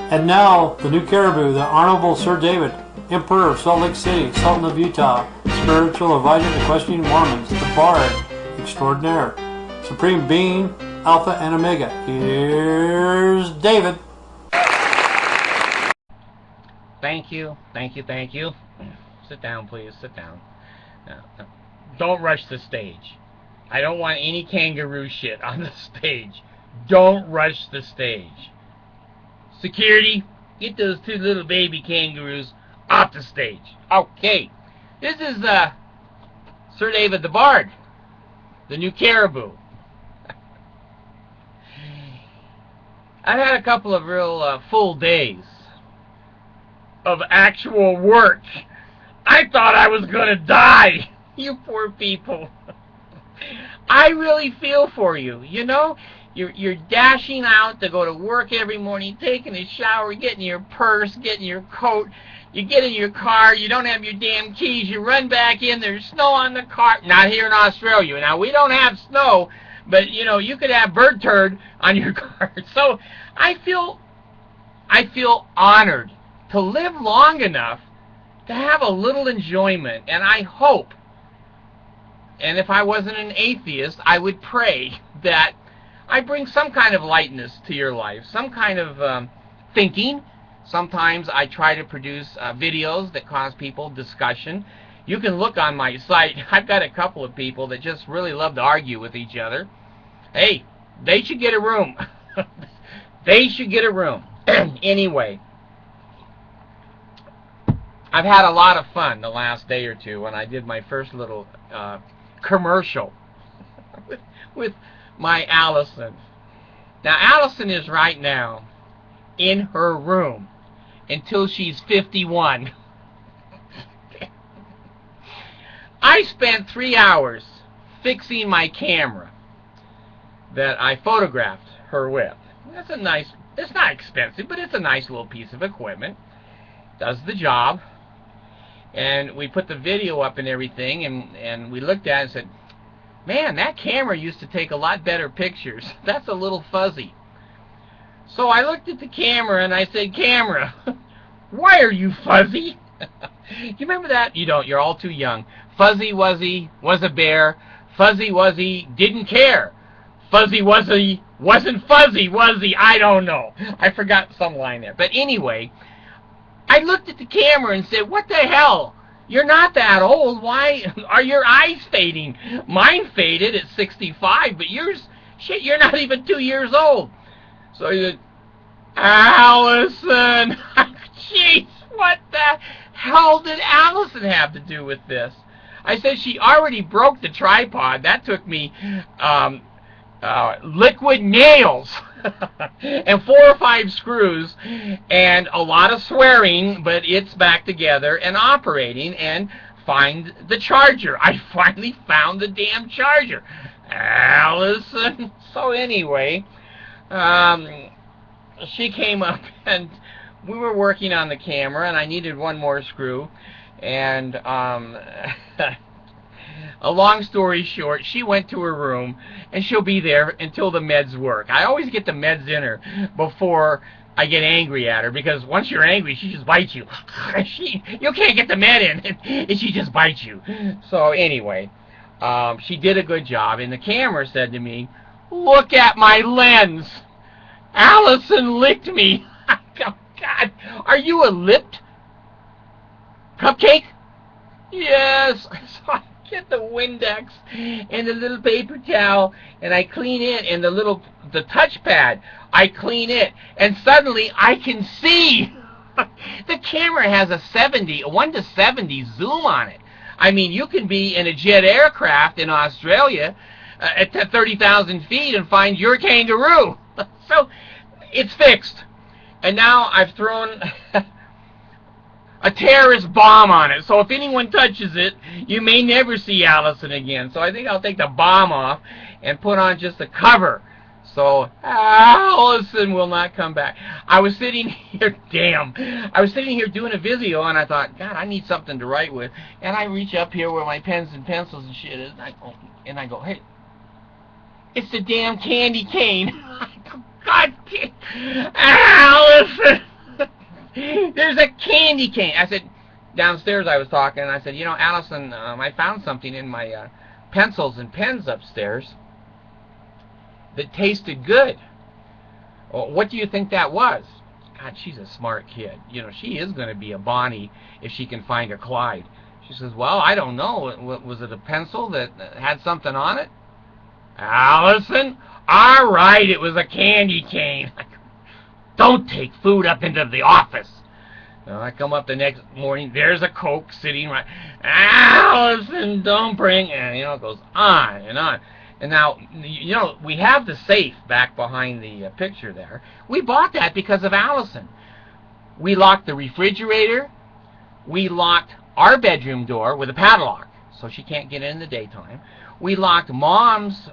And now, the new caribou, the Honorable Sir David, Emperor of Salt Lake City, Sultan of Utah, Spiritual Advisor to Questioning Mormons, the Bard Extraordinaire, Supreme Being, Alpha and Omega. Here's David. Thank you. Sit down, please. Sit down. No. Don't rush the stage. I don't want any kangaroo shit on the stage. Don't rush the stage. Security, get those two little baby kangaroos off the stage. Okay. This is Sir David the Bard, the new caribou. I've had a couple of real full days of actual work. I thought I was gonna die. You poor people. I really feel for you. You know, you're dashing out to go to work every morning, taking a shower, getting your purse, getting your coat. You get in your car, you don't have your damn keys, you run back in, there's snow on the car. Not here in Australia. Now, we don't have snow, but, you know, you could have bird turd on your car. So I feel honored to live long enough to have a little enjoyment. And I hope, and if I wasn't an atheist, I would pray that I bring some kind of lightness to your life, some kind of thinking. Sometimes I try to produce videos that cause people discussion. You can look on my site. I've got a couple of people that just really love to argue with each other. Hey, they should get a room. They should get a room. Anyway, I've had a lot of fun the last day or two when I did my first little commercial with my Allison. Now, Allison is right now in her room until she's 51. I spent 3 hours fixing my camera that I photographed her with. That's a nice, it's not expensive, but it's a nice little piece of equipment. Does the job. And we put the video up and everything, and we looked at it and said, man, that camera used to take a lot better pictures. That's a little fuzzy. So I looked at the camera and I said, camera, why are you fuzzy? You remember that? You don't. You're all too young. Fuzzy Wuzzy was a bear. Fuzzy Wuzzy didn't care. Fuzzy Wuzzy wasn't fuzzy, was he? I don't know. I forgot some line there. But anyway, I looked at the camera and said, what the hell? You're not that old. Why are your eyes fading? Mine faded at 65, but yours, shit, you're not even 2 years old. So he said, Allison, jeez, what the hell did Allison have to do with this? I said she already broke the tripod. That took me liquid nails and 4 or 5 screws and a lot of swearing, but it's back together and operating. And find the charger. I finally found the damn charger. Allison. So anyway, she came up and we were working on the camera and I needed one more screw, and a long story short, she went to her room and she'll be there until the meds work. I always get the meds in her before I get angry at her, because once you're angry, she just bites you. You can't get the med in and she just bites you. So anyway, she did a good job, and the camera said to me, look at my lens. Allison licked me. Oh, God, are you a lipped cupcake? Yes. So I get the Windex and the little paper towel, and I clean it, and the touchpad, I clean it, and suddenly I can see. The camera has a 1 to 70 zoom on it. I mean, you can be in a jet aircraft in Australia at 30,000 feet and find your kangaroo. So it's fixed. And now I've thrown a terrorist bomb on it. So if anyone touches it, you may never see Allison again. So I think I'll take the bomb off and put on just the cover. So Allison will not come back. I was sitting here, I was sitting here doing a video, and I thought, God, I need something to write with. And I reach up here where my pens and pencils and shit is, and I go, hey, it's the damn candy cane. God, Allison. There's a candy cane. I said, downstairs I was talking, and I said, you know, Allison, I found something in my pencils and pens upstairs that tasted good. Well, what do you think that was? God, she's a smart kid. You know, she is going to be a Bonnie if she can find a Clyde. She says, well, I don't know. Was it a pencil that had something on it? Allison, all right, it was a candy cane. Don't take food up into the office. Now, I come up the next morning, there's a Coke sitting right. Allison, don't bring. And, you know, it goes on and on. And now, you know, we have the safe back behind the picture there. We bought that because of Allison. We locked the refrigerator. We locked our bedroom door with a padlock, so she can't get in the daytime. We locked Mom's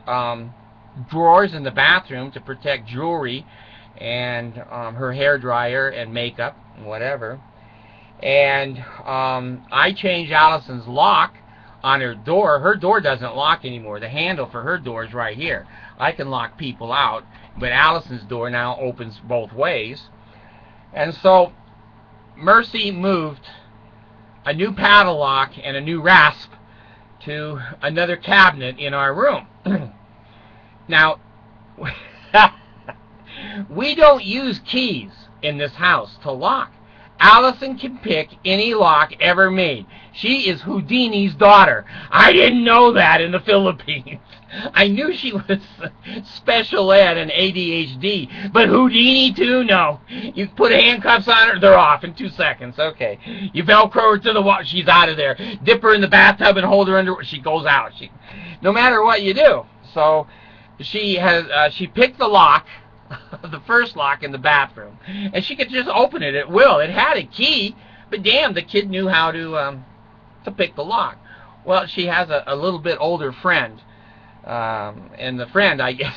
drawers in the bathroom to protect jewelry and her hair dryer and makeup and whatever. And I changed Allison's lock on her door. Her door doesn't lock anymore. The handle for her door is right here. I can lock people out, but Allison's door now opens both ways. And so Mercy moved a new padlock and a new rasp to another cabinet in our room. Now, we don't use keys in this house to lock. Allison can pick any lock ever made. She is Houdini's daughter. I didn't know that in the Philippines. I knew she was special ed and ADHD, but Houdini too? No. You put handcuffs on her, they're off in 2 seconds. Okay. You Velcro her to the wall, she's out of there. Dip her in the bathtub and hold her under, she goes out. No matter what you do. So she picked the lock, the first lock in the bathroom, and she could just open it at will. It had a key, but damn, the kid knew how to pick the lock. Well, she has a little bit older friend, and the friend, I guess,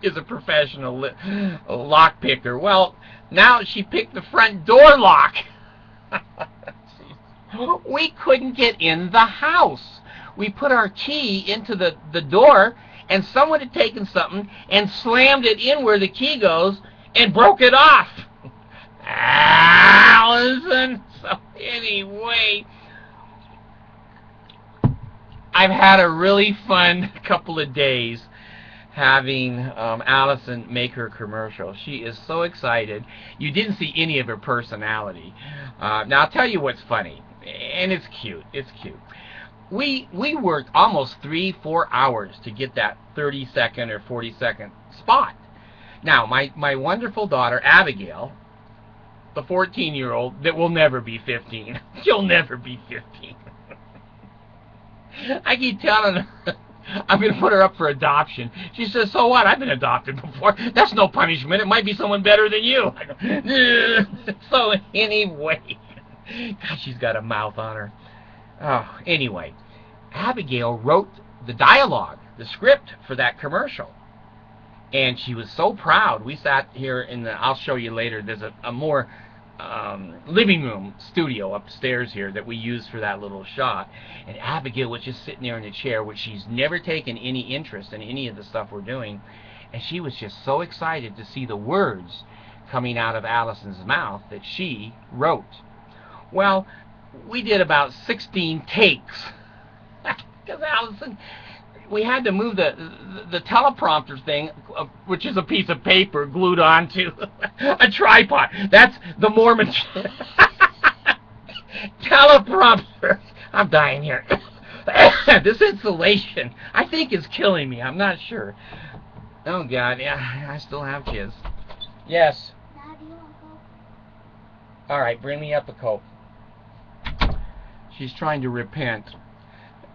is a professional lock picker. Well, now she picked the front door lock. We couldn't get in the house. We put our key into the door, and someone had taken something and slammed it in where the key goes and broke it off. Allison. So anyway, I've had a really fun couple of days having Allison make her commercial. She is so excited. You didn't see any of her personality. Now I'll tell you what's funny, and it's cute. It's cute. We worked almost 3-4 hours to get that 30-second or 40-second spot. Now, my wonderful daughter, Abigail, the 14-year-old that will never be 15. She'll never be 15. I keep telling her I'm going to put her up for adoption. She says, so what? I've been adopted before. That's no punishment. It might be someone better than you. I go, so anyway, God, she's got a mouth on her. Oh, anyway, Abigail wrote the dialogue, the script for that commercial, and she was so proud. We sat here in the, I'll show you later, there's a more living room studio upstairs here that we use for that little shot, and Abigail was just sitting there in a chair, which she's never taken any interest in any of the stuff we're doing, and she was just so excited to see the words coming out of Allison's mouth that she wrote. Well, we did about 16 takes because Allison, we had to move the teleprompter thing, which is a piece of paper glued onto a tripod. That's the Mormon teleprompter. I'm dying here. This insulation, I think, is killing me. I'm not sure. Oh God, yeah, I still have kids. Yes. All right, bring me up a Coke. She's trying to repent.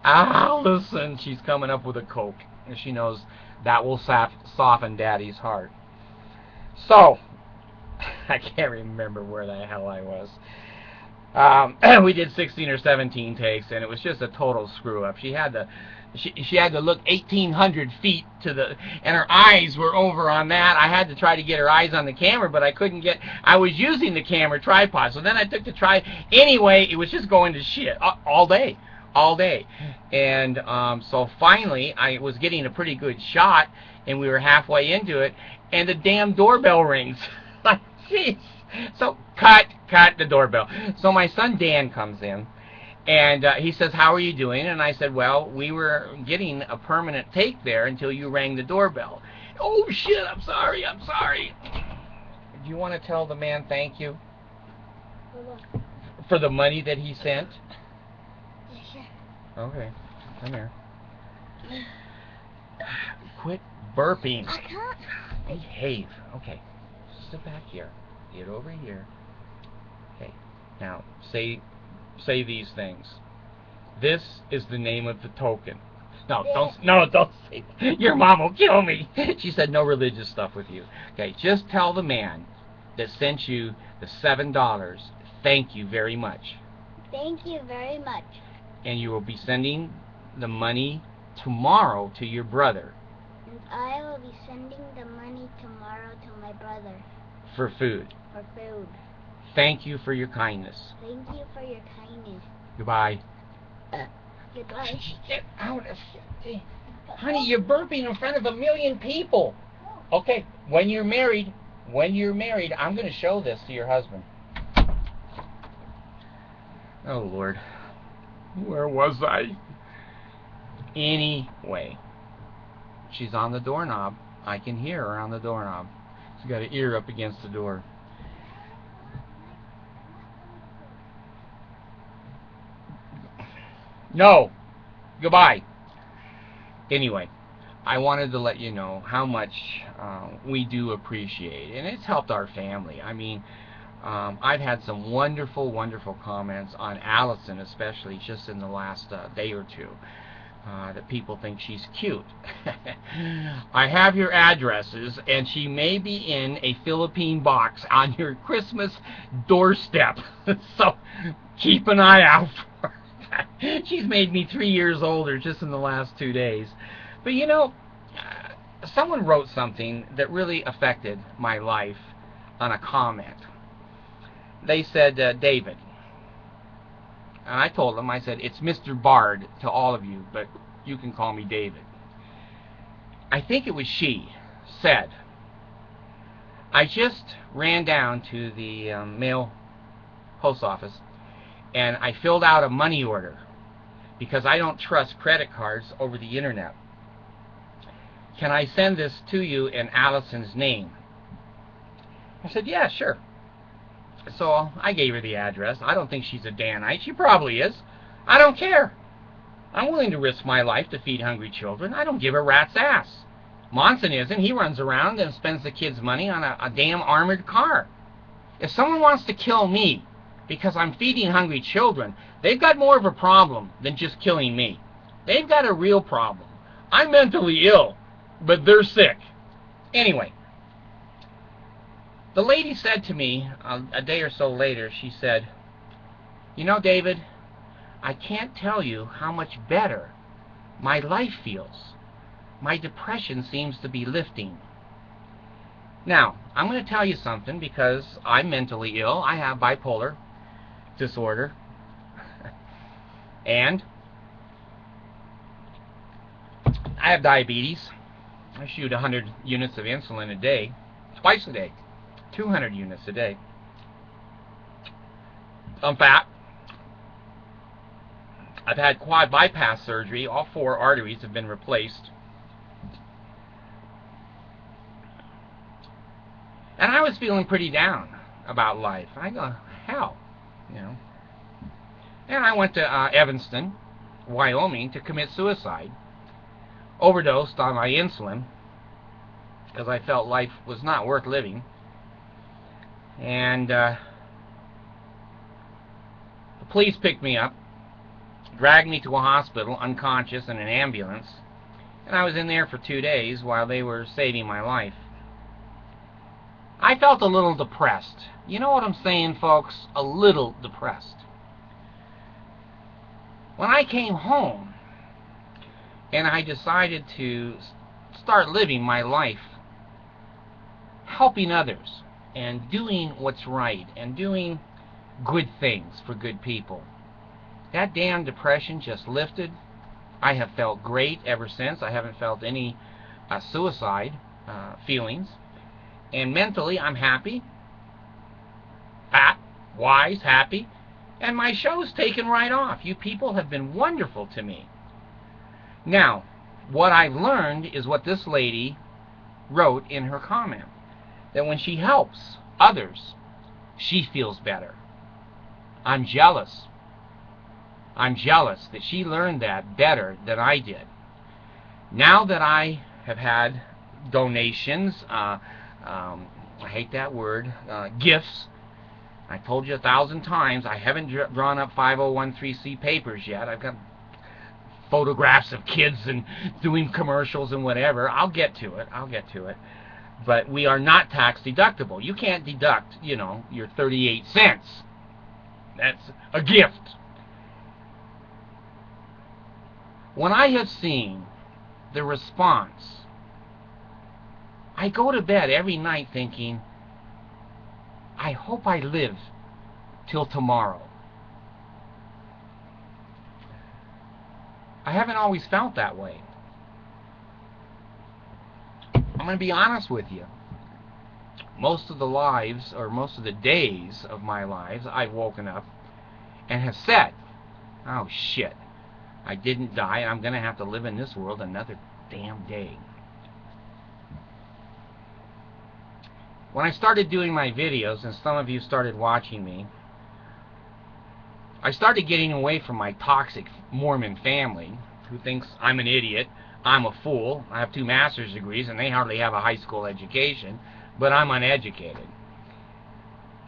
Allison, she's coming up with a Coke. And she knows that will soften Daddy's heart. So, I can't remember where the hell I was. We did 16 or 17 takes, and it was just a total screw-up. She had to look 1,800 feet to the, and her eyes were over on that. I had to try to get her eyes on the camera, but I couldn't get, I was using the camera tripod, so then I took the anyway, it was just going to shit all day. And so finally, I was getting a pretty good shot, and we were halfway into it, and the damn doorbell rings. Jeez. So cut the doorbell. So my son Dan comes in, and he says, "How are you doing?" And I said, "Well, we were getting a permanent take there until you rang the doorbell." "Oh shit! I'm sorry. Do you want to tell the man thank you for the money that he sent?" Okay, come here. Quit burping. I can't. Behave. Okay, sit back here. Get over here. Okay, now say these things. This is the name of the token. No, don't say that. Your mom will kill me. She said no religious stuff with you. Okay, just tell the man that sent you the $7, thank you very much. Thank you very much. And you will be sending the money tomorrow to your brother. And I will be sending the money tomorrow to my brother. For food. For food. Thank you for your kindness. Thank you for your kindness. Goodbye. Goodbye. Get out of here. Honey, you're burping in front of 1 million people. Okay, when you're married, I'm going to show this to your husband. Oh, Lord. Where was I? Anyway, she's on the doorknob. I can hear her on the doorknob. She's got her ear up against the door. No. Goodbye. Anyway, I wanted to let you know how much we do appreciate, and it's helped our family. I mean, I've had some wonderful comments on Allison, especially just in the last day or two, that people think she's cute. I have your addresses, and she may be in a Philippine box on your Christmas doorstep. So keep an eye out for her. She's made me 3 years older just in the last 2 days. But you know, someone wrote something that really affected my life on a comment. They said, David. And I told them, I said, it's Mr. Bard to all of you, but you can call me David. I think it was she said, I just ran down to the mail post office and I filled out a money order because I don't trust credit cards over the internet. Can I send this to you in Allison's name? I said, yeah, sure. So I gave her the address. I don't think she's a Danite. She probably is. I don't care. I'm willing to risk my life to feed hungry children. I don't give a rat's ass. Monson isn't. He runs around and spends the kids' money on a damn armored car. If someone wants to kill me because I'm feeding hungry children, they've got more of a problem than just killing me. They've got a real problem. I'm mentally ill, but they're sick. Anyway, the lady said to me a day or so later, she said, you know, David, I can't tell you how much better my life feels. My depression seems to be lifting. Now, I'm going to tell you something because I'm mentally ill. I have bipolar disorder. And I have diabetes. I shoot 100 units of insulin a day, twice a day, 200 units a day. I'm fat. I've had quad bypass surgery. All 4 arteries have been replaced. And I was feeling pretty down about life. I go, hell, you know. And I went to Evanston, Wyoming, to commit suicide. Overdosed on my insulin because I felt life was not worth living. And the police picked me up, dragged me to a hospital, unconscious, in an ambulance. And I was in there for 2 days while they were saving my life. I felt a little depressed. You know what I'm saying, folks? A little depressed. When I came home and I decided to start living my life helping others and doing what's right and doing good things for good people, that damn depression just lifted. I have felt great ever since. I haven't felt any suicide feelings. And mentally, I'm happy. wise, happy, and my show's taken right off. You people have been wonderful to me. Now, what I've learned is what this lady wrote in her comment, that when she helps others, she feels better. I'm jealous. I'm jealous that she learned that better than I did. Now that I have had donations, I hate that word, gifts, I told you 1,000 times, I haven't drawn up 5013C papers yet. I've got photographs of kids and doing commercials and whatever. I'll get to it. But we are not tax deductible. You can't deduct, your 38 cents. That's a gift. When I have seen the response, I go to bed every night thinking, I hope I live till tomorrow. I haven't always felt that way. I'm going to be honest with you. Most of the lives, or most of the days of my lives, I've woken up and have said, oh shit, I didn't die and I'm going to have to live in this world another damn day. When I started doing my videos, and some of you started watching me, I started getting away from my toxic Mormon family, who thinks I'm an idiot, I'm a fool, I have 2 master's degrees, and they hardly have a high school education, but I'm uneducated.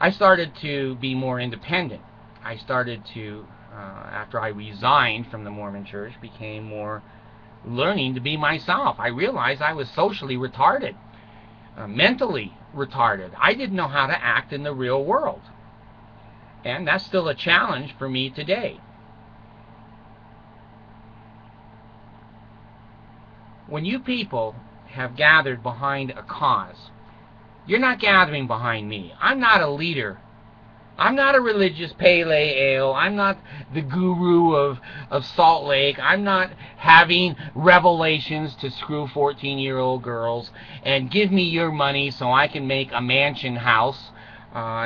I started to be more independent. I started to, after I resigned from the Mormon Church, became more learning to be myself. I realized I was socially retarded, mentally retarded. I didn't know how to act in the real world. And that's still a challenge for me today. When you people have gathered behind a cause, you're not gathering behind me. I'm not a leader. I'm not a religious Pele Ale. I'm not the guru of Salt Lake. I'm not having revelations to screw 14-year-old girls and give me your money so I can make a mansion house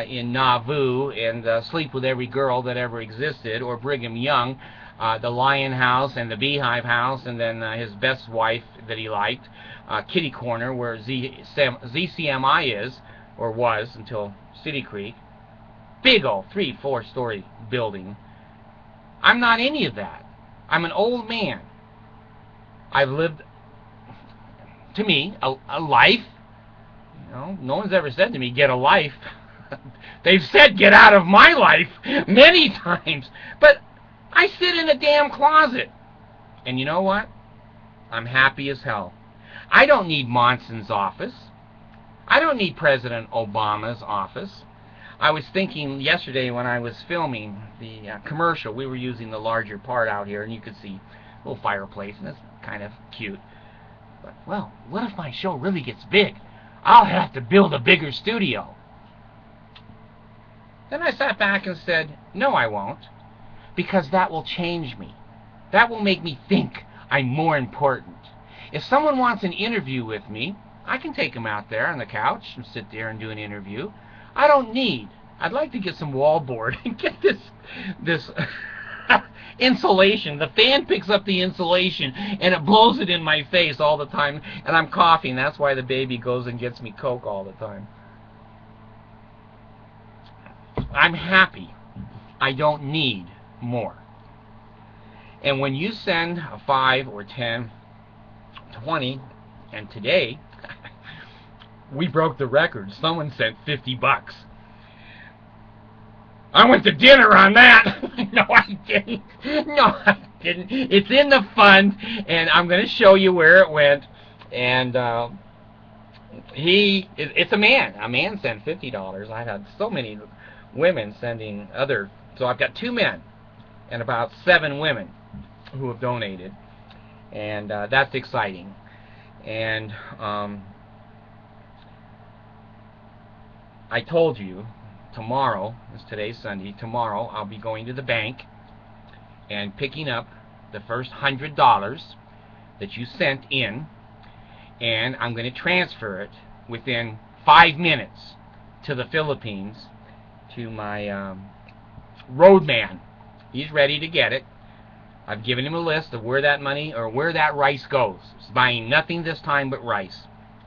in Nauvoo and sleep with every girl that ever existed, or Brigham Young, the Lion House and the Beehive House, and then his best wife that he liked, Kitty Corner, where ZCMI is, or was until City Creek. Big old 3-4 story building. I'm not any of that. I'm an old man. I've lived, to me, a life. No one's ever said to me, get a life. They've said, get out of my life many times. But I sit in a damn closet. And you know what? I'm happy as hell. I don't need Monson's office. I don't need President Obama's office. I was thinking yesterday when I was filming the commercial, we were using the larger part out here, and you could see a little fireplace, and it's kind of cute. But, well, what if my show really gets big? I'll have to build a bigger studio. Then I sat back and said, no, I won't, because that will change me. That will make me think I'm more important. If someone wants an interview with me, I can take them out there on the couch and sit there and do an interview. I don't need. I'd like to get some wallboard and get this insulation. The fan picks up the insulation and it blows it in my face all the time, and I'm coughing. That's why the baby goes and gets me Coke all the time. I'm happy. I don't need more. And when you send a 5 or 10, 20, and today we broke the record. Someone sent $50. I went to dinner on that. No, I didn't. No, I didn't. It's in the fund, and I'm going to show you where it went. And it's a man. A man sent $50. I've had so many women sending other. So I've got 2 men and about 7 women who have donated, and that's exciting. And I told you, tomorrow, as today's Sunday, tomorrow I'll be going to the bank and picking up the first $100 that you sent in, and I'm going to transfer it within 5 minutes to the Philippines to my roadman. He's ready to get it. I've given him a list of where that money or where that rice goes. He's buying nothing this time but rice.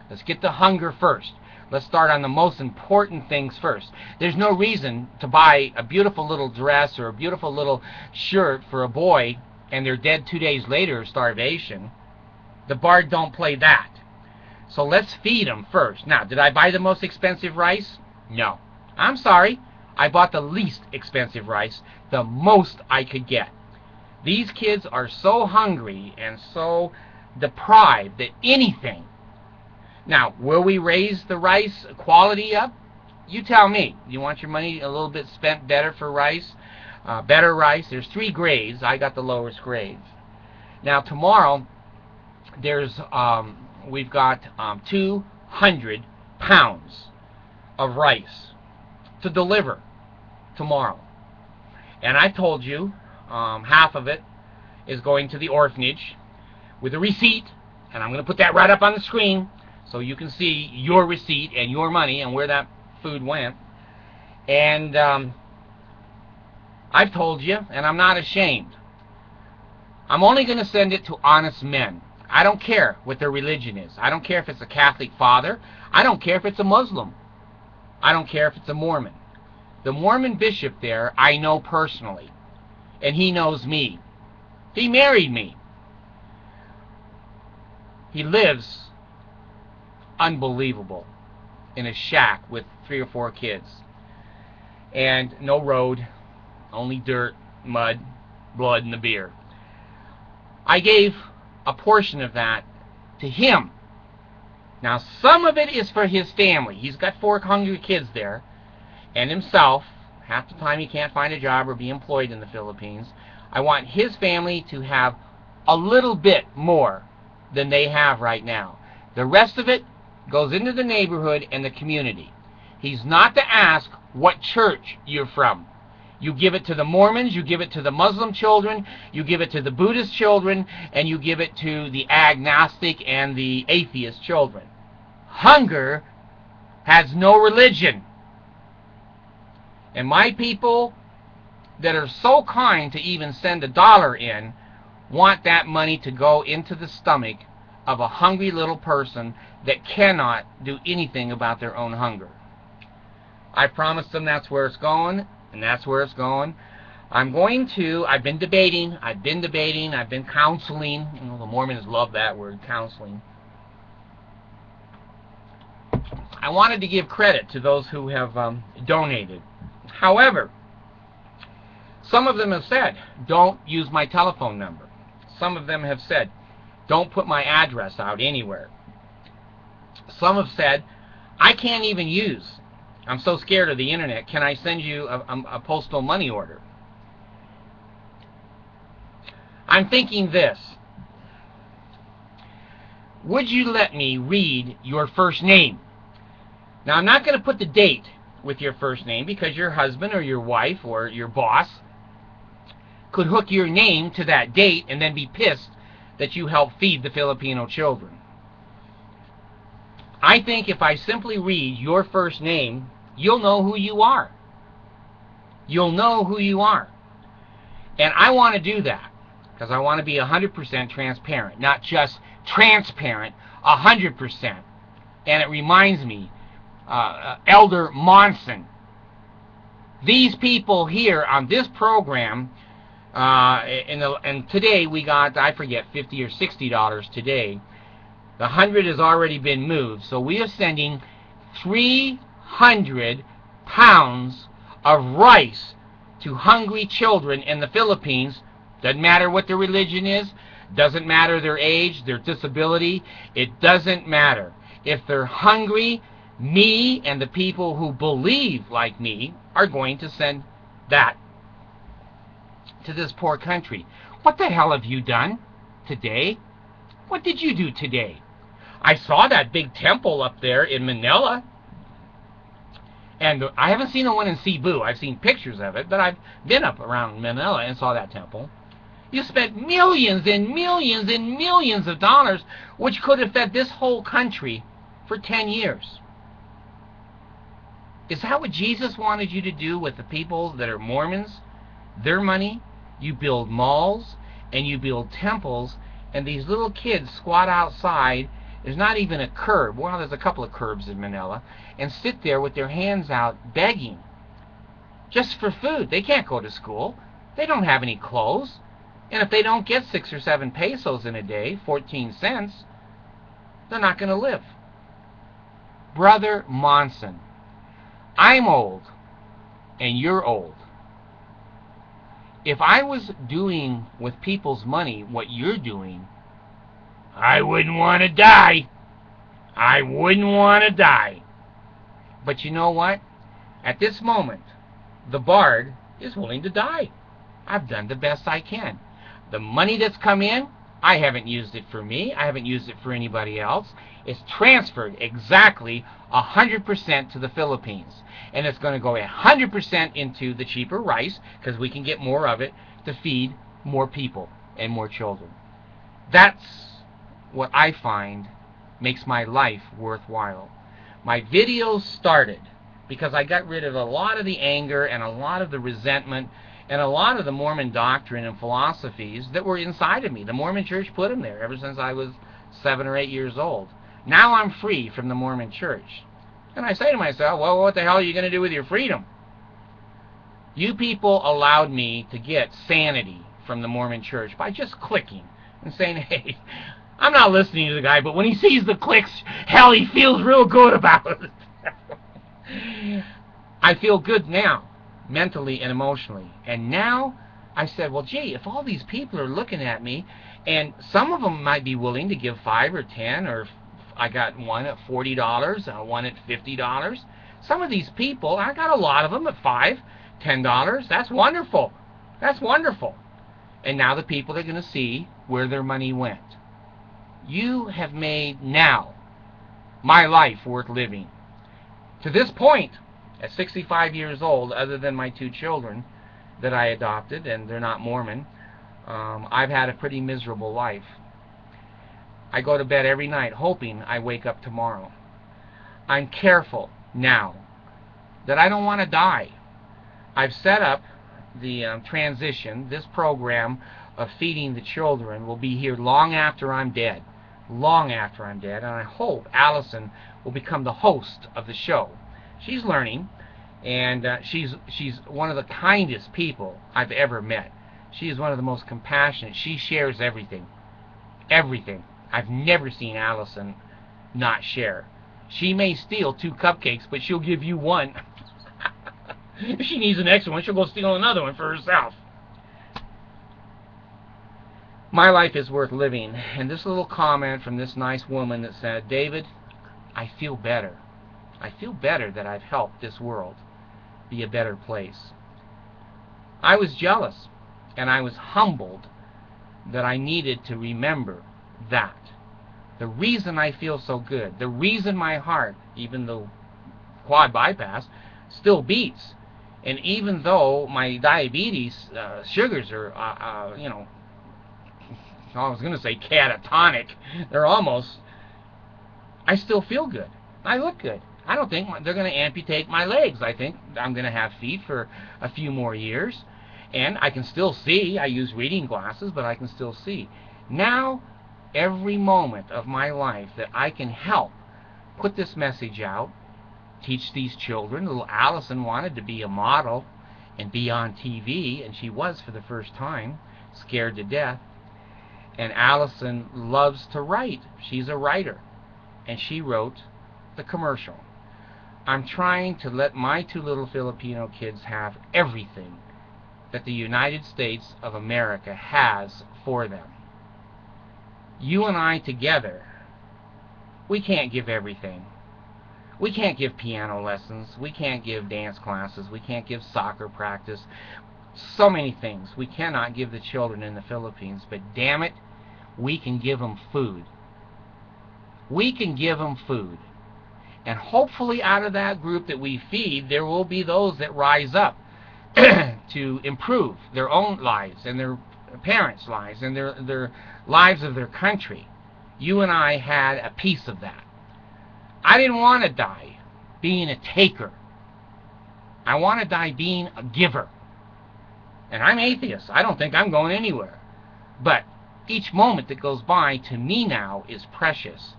Let's get the hunger first. Let's start on the most important things first. There's no reason to buy a beautiful little dress or a beautiful little shirt for a boy and they're dead 2 days later of starvation. The Bard don't play that. So let's feed them first. Now, did I buy the most expensive rice? No. I'm sorry. I bought the least expensive rice, the most I could get. These kids are so hungry and so deprived that anything. Now, will we raise the rice quality up? You tell me. You want your money a little bit spent better for rice? Better rice. There's 3 grades. I got the lowest grades. Now, tomorrow, we've got 200 pounds of rice to deliver tomorrow. And I told you half of it is going to the orphanage with a receipt, and I'm going to put that right up on the screen so you can see your receipt and your money and where that food went. And I've told you, and I'm not ashamed, I'm only going to send it to honest men. I don't care what their religion is. I don't care if it's a Catholic father. I don't care if it's a Muslim. I don't care if it's a Mormon. The Mormon bishop there, I know personally, and he knows me. He married me. He lives unbelievable in a shack with 3 or 4 kids. And no road, only dirt, mud, blood, and the beer. I gave a portion of that to him. Now, some of it is for his family. He's got 4 hungry kids there, and himself. Half the time he can't find a job or be employed in the Philippines. I want his family to have a little bit more than they have right now. The rest of it goes into the neighborhood and the community. He's not to ask what church you're from. You give it to the Mormons, you give it to the Muslim children, you give it to the Buddhist children, and you give it to the agnostic and the atheist children. Hunger has no religion. And my people that are so kind to even send $1 in want that money to go into the stomach of a hungry little person that cannot do anything about their own hunger. I promised them that's where it's going, and that's where it's going. I've been debating, I've been counseling. You know, the Mormons love that word, counseling. I wanted to give credit to those who have donated. However, some of them have said, don't use my telephone number. Some of them have said, don't put my address out anywhere. Some have said, I can't even use. I'm so scared of the internet. Can I send you a postal money order? I'm thinking this. Would you let me read your first name? Now, I'm not going to put the date with your first name because your husband or your wife or your boss could hook your name to that date and then be pissed that you helped feed the Filipino children. I think if I simply read your first name, you'll know who you are. You'll know who you are. And I want to do that because I want to be 100% transparent. Not just transparent, 100%. And it reminds me, Elder Monson, these people here on this program, and today we got, I forget, $50 or $60 today. The 100 has already been moved, so we are sending 300 pounds of rice to hungry children in the Philippines. Doesn't matter what their religion is, doesn't matter their age, their disability, it doesn't matter. If they're hungry, me and the people who believe like me are going to send that to this poor country. What the hell have you done today? What did you do today? I saw that big temple up there in Manila. And I haven't seen the one in Cebu. I've seen pictures of it, but I've been up around Manila and saw that temple. You spent millions and millions and millions of dollars, which could have fed this whole country for 10 years. Is that what Jesus wanted you to do with the people that are Mormons? Their money? You build malls and you build temples, and these little kids squat outside. There's not even a curb. Well, there's a couple of curbs in Manila, and sit there with their hands out begging just for food. They can't go to school. They don't have any clothes. And if they don't get 6 or 7 pesos in a day, 14 cents, they're not going to live. Brother Monson, I'm old, and you're old. If I was doing with people's money what you're doing, I wouldn't want to die. I wouldn't want to die. But you know what? At this moment, the Bard is willing to die. I've done the best I can. The money that's come in, I haven't used it for me. I haven't used it for anybody else. It's transferred exactly 100% to the Philippines. And it's going to go 100% into the cheaper rice, because we can get more of it to feed more people and more children. That's what I find makes my life worthwhile. My videos started because I got rid of a lot of the anger and a lot of the resentment and a lot of the Mormon doctrine and philosophies that were inside of me. The Mormon Church put them there ever since I was 7 or 8 years old. Now I'm free from the Mormon Church. And I say to myself, well, what the hell are you going to do with your freedom? You people allowed me to get sanity from the Mormon Church by just clicking and saying, hey, I'm not listening to the guy, but when he sees the clicks, hell, he feels real good about it. I feel good now, mentally and emotionally. And now I said, well, gee, if all these people are looking at me, and some of them might be willing to give 5 or 10, or I got one at $40, one at $50. Some of these people, I got a lot of them at $5, $10. That's wonderful. That's wonderful. And now the people are going to see where their money went. You have made now my life worth living. To this point, at 65 years old, other than my 2 children that I adopted, and they're not Mormon, I've had a pretty miserable life. I go to bed every night hoping I wake up tomorrow. I'm careful now that I don't want to die. I've set up the transition. This program of feeding the children will be here long after I'm dead. Long after I'm dead. And I hope Allison will become the host of the show. She's learning, and she's one of the kindest people I've ever met. She is one of the most compassionate. She shares everything. Everything. I've never seen Allison not share. She may steal 2 cupcakes, but she'll give you 1. If she needs an extra one, she'll go steal another one for herself. My life is worth living. And this little comment from this nice woman that said, David, I feel better. I feel better that I've helped this world be a better place. I was jealous, and I was humbled that I needed to remember that. The reason I feel so good, the reason my heart, even though quad bypass, still beats, and even though my diabetes sugars are, I was going to say catatonic, they're almost, I still feel good. I look good. I don't think they're going to amputate my legs. I think I'm going to have feet for a few more years, and I can still see. I use reading glasses, but I can still see. Now, every moment of my life that I can help put this message out, teach these children. Little Allison wanted to be a model and be on TV, and she was for the first time, scared to death. And Allison loves to write. She's a writer, and she wrote the commercial. I'm trying to let my 2 little Filipino kids have everything that the United States of America has for them. You and I together, we can't give everything. We can't give piano lessons. We can't give dance classes. We can't give soccer practice. So many things we cannot give the children in the Philippines, but damn it, we can give them food. We can give them food. And hopefully out of that group that we feed, there will be those that rise up to improve their own lives and their parents' lives and their lives of their country. You and I had a piece of that. I didn't want to die being a taker. I want to die being a giver. And I'm atheist. I don't think I'm going anywhere. But each moment that goes by to me now is precious,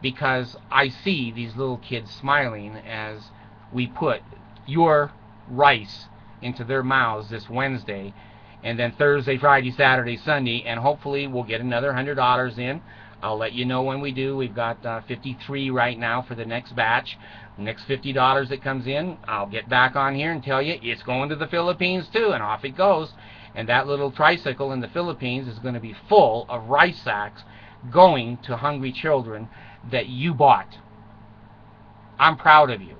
because I see these little kids smiling as we put your rice into their mouths this Wednesday, and then Thursday, Friday, Saturday, Sunday, and hopefully we'll get another $100 in. I'll let you know when we do. We've got 53 right now for the next batch. The next $50 that comes in, I'll get back on here and tell you it's going to the Philippines too, and off it goes. And that little tricycle in the Philippines is going to be full of rice sacks going to hungry children that you bought. I'm proud of you.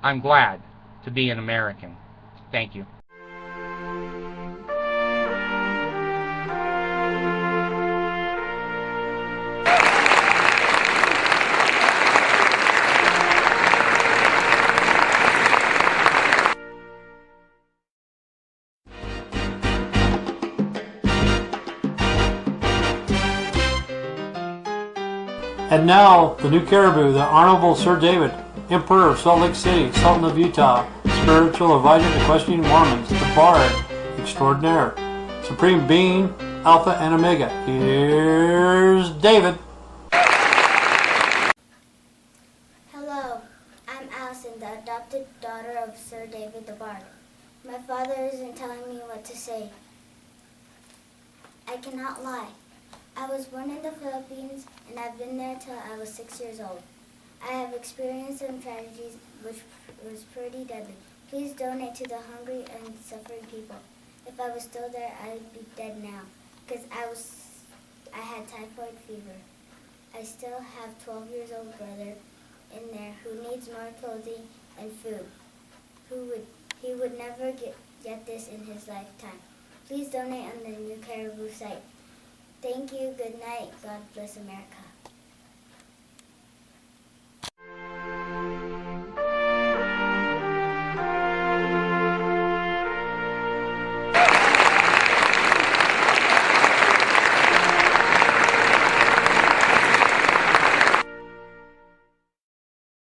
I'm glad to be an American. Thank you. And now, the new caribou, the Honorable Sir David, Emperor of Salt Lake City, Sultan of Utah, Spiritual Advisor to Questioning Mormons, the Bard Extraordinaire, Supreme Being, Alpha and Omega. Here's David. Hello, I'm Allison, the adopted daughter of Sir David the Bard. My father isn't telling me what to say. I cannot lie. I was born in the Philippines, and I've been there till I was 6 years old. I have experienced some tragedies which was pretty deadly. Please donate to the hungry and suffering people. If I was still there, I'd be dead now, because I had typhoid fever. I still have 12 years old brother in there who needs more clothing and food. He would never get this in his lifetime. Please donate on the New Caribou site. Thank you. Good night. God bless America.